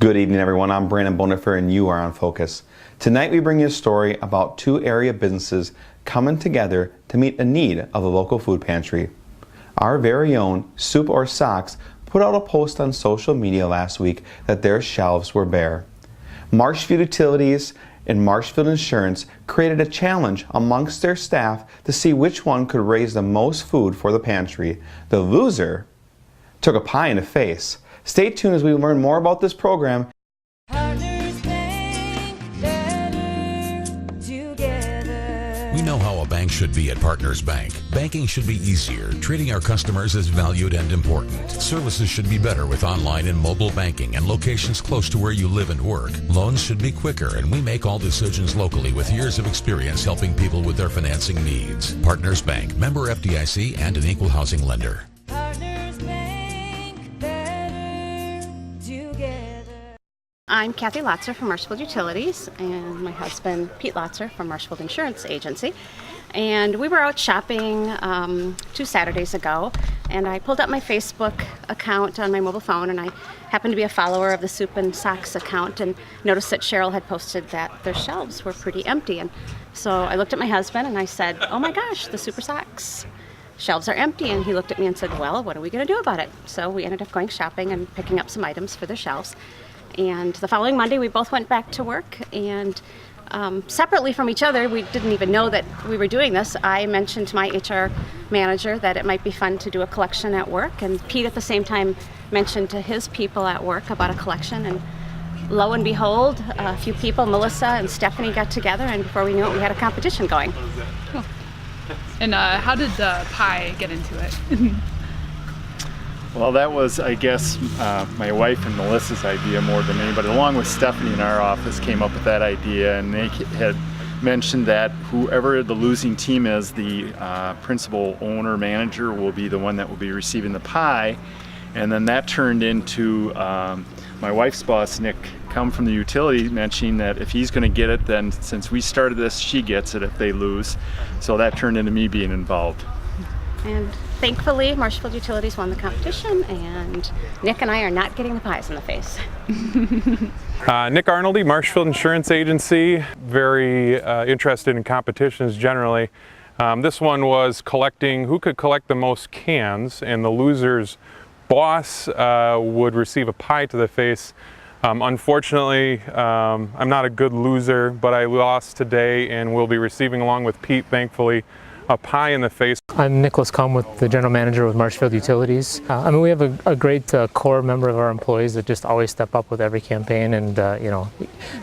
Good evening, everyone. I'm Brandon Bonifer, and you are on Focus. Tonight, we bring you a story about two area businesses coming together to meet a need of a local food pantry. Our very own Soup or Socks put out a post on social media last week that their shelves were bare. Marshfield Utilities and Marshfield Insurance created a challenge amongst their staff to see which one could raise the most food for the pantry. The loser took a pie in the face. Stay tuned as we learn more about this program. We know how a bank should be at Partners Bank. Banking should be easier, treating our customers as valued and important. Services should be better with online and mobile banking and locations close to where you live and work. Loans should be quicker, and we make all decisions locally with years of experience helping people with their financing needs. Partners Bank, member FDIC, and an equal housing lender. I'm Kathy Lotzer from Marshfield Utilities, and my husband Pete Lotzer from Marshfield Insurance Agency. And we were out shopping 2 Saturdays ago, and I pulled up my Facebook account on my mobile phone, and I happened to be a follower of the Soup and Socks account and noticed that Cheryl had posted that their shelves were pretty empty. And so I looked at my husband and I said, "Oh my gosh, the Soup or Socks shelves are empty." And he looked at me and said, "Well, what are we going to do about it?" So we ended up going shopping and picking up some items for their shelves. And the following Monday, we both went back to work, and separately from each other, we didn't even know that we were doing this. I mentioned to my HR manager that it might be fun to do a collection at work, and Pete at the same time mentioned to his people at work about a collection, and lo and behold, a few people, Melissa and Stephanie, got together, and before we knew it, we had a competition going. Cool. And how did the pie get into it? Well, that was, I guess, my wife and Melissa's idea more than anybody, along with Stephanie in our office, came up with that idea, and they had mentioned that whoever the losing team is, the principal owner manager will be the one that will be receiving the pie. And then that turned into my wife's boss, Nick, come from the utility, mentioning that if he's going to get it, then since we started this, she gets it if they lose. So that turned into me being involved. And thankfully, Marshfield Utilities won the competition, and Nick and I are not getting the pies in the face. Nick Arnoldy, Marshfield Insurance Agency. Very interested in competitions generally. This one was collecting who could collect the most cans, and the loser's boss would receive a pie to the face. Unfortunately, I'm not a good loser, but I lost today and will be receiving, along with Pete, thankfully, a pie in the face. I'm Nicholas Cum, with the general manager with Marshfield Utilities. We have a great core member of our employees that just always step up with every campaign, and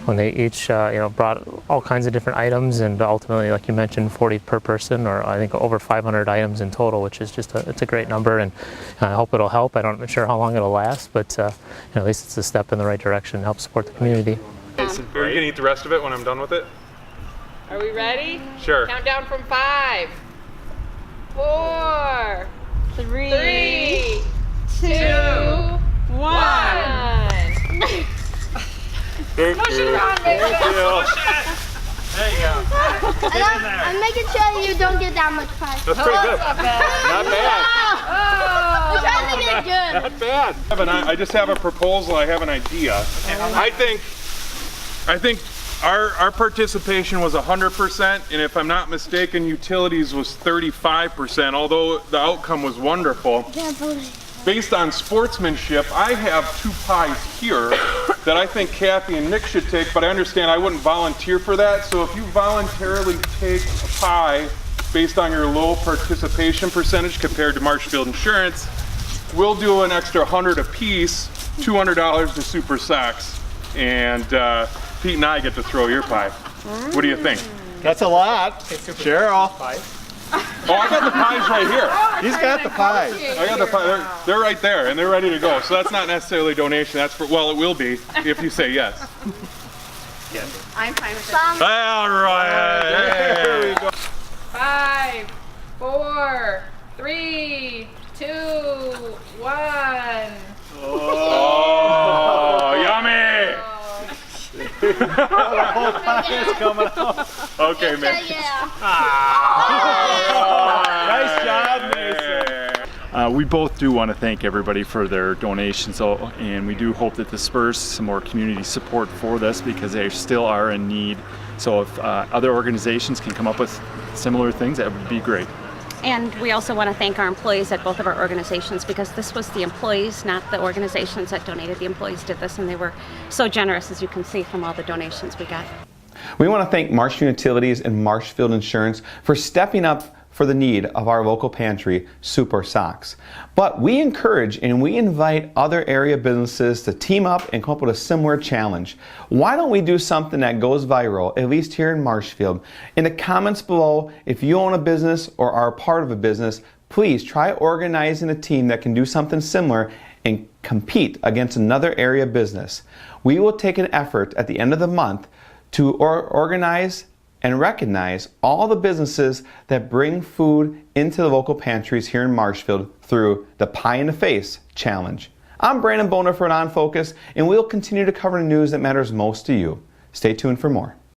when they each brought all kinds of different items, and ultimately, like you mentioned, 40 per person, or I think over 500 items in total, which is just it's a great number, and I hope it'll help. I'm not sure how long it'll last, but at least it's a step in the right direction to help support the community. Are you gonna eat the rest of it when I'm done with it? Are we ready? Sure. Count down from 5, 4, 3, 2, 1. Push it around, baby. Push it. There you go. I'm making sure you don't get that much pie. That's pretty good. Not bad. Not bad. Oh. I'm trying to get good. Not bad. I just have a proposal. I have an idea. I think our participation was 100%, and if I'm not mistaken, utilities was 35%, although the outcome was wonderful. Based on sportsmanship, I have 2 pies here that I think Kathy and Nick should take, but I understand I wouldn't volunteer for that, so if you voluntarily take a pie based on your low participation percentage compared to Marshfield Insurance, we'll do an extra 100 apiece, $200 to Soup or Socks, and Pete and I get to throw your pie. What do you think? That's a lot. Cheryl. Oh, I got the pies right here. He's got the pies. I got the pie. They're right there, and they're ready to go. So that's not necessarily a donation. That's for, well, it will be if you say yes. Yes. I'm fine with it. All right. There we go. 5, 4, 3, 2, 1. Oh, yummy! The whole pie is coming out. Okay, man. Yeah. Nice job, Mason. we both do want to thank everybody for their donations, and we do hope that this spurs some more community support for this because they still are in need. So if other organizations can come up with similar things, that would be great. And we also want to thank our employees at both of our organizations because this was the employees, not the organizations that donated. The employees did this, and they were so generous, as you can see from all the donations we got. We want to thank Marshfield Utilities and Marshfield Insurance for stepping up for the need of our local pantry, soup or socks. But we encourage and we invite other area businesses to team up and come up with a similar challenge. Why don't we do something that goes viral, at least here in Marshfield? In the comments below, if you own a business or are a part of a business, please try organizing a team that can do something similar and compete against another area business. We will take an effort at the end of the month to organize and recognize all the businesses that bring food into the local pantries here in Marshfield through the Pie in the Face Challenge. I'm Brandon Boner for OnFocus, and we'll continue to cover the news that matters most to you. Stay tuned for more.